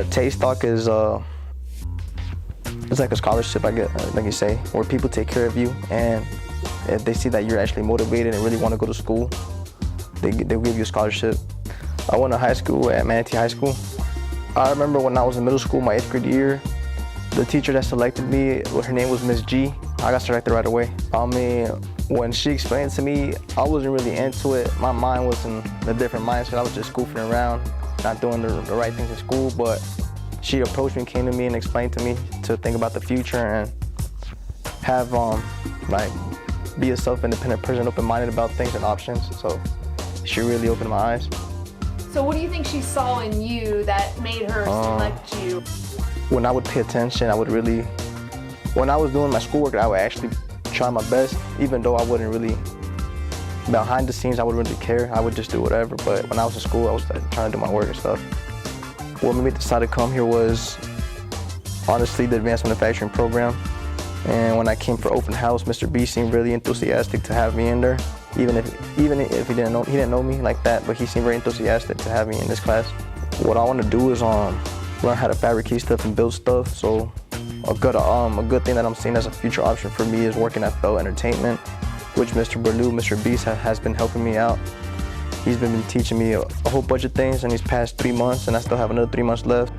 Taste Talk is it's like a scholarship, I guess, like you say, where people take care of you, and if they see that you're actually motivated and really want to go to school, they'll give you a scholarship. I went to high school at Manatee High School. I remember when I was in middle school, my 8th grade year, the teacher that selected me, her name was Miss G. I got selected right away. I mean, when she explained it to me, I wasn't really into it. My mind was in a different mindset. I was just goofing around, not doing the right things in school, but she approached me, came to me and explained to me to think about the future and have, like, be a self-independent person, open-minded about things and options. So she really opened my eyes. So what do you think she saw in you that made her select you? When I would pay attention, when I was doing my schoolwork, I would actually try my best, even though I wouldn't really, behind the scenes, I wouldn't really care. I would just do whatever, but when I was in school, I was trying to do my work and stuff. What made me decide to come here was, honestly, the advanced manufacturing program. And when I came for open house, Mr. B seemed really enthusiastic to have me in there. Even if he didn't know me like that, but he seemed very enthusiastic to have me in this class. What I want to do is learn how to fabricate stuff and build stuff. So a good thing that I'm seeing as a future option for me is working at Bell Entertainment, which Mr. Berlou, Mr. Beast has been helping me out. He's been teaching me a whole bunch of things in these past 3 months, and I still have another 3 months left.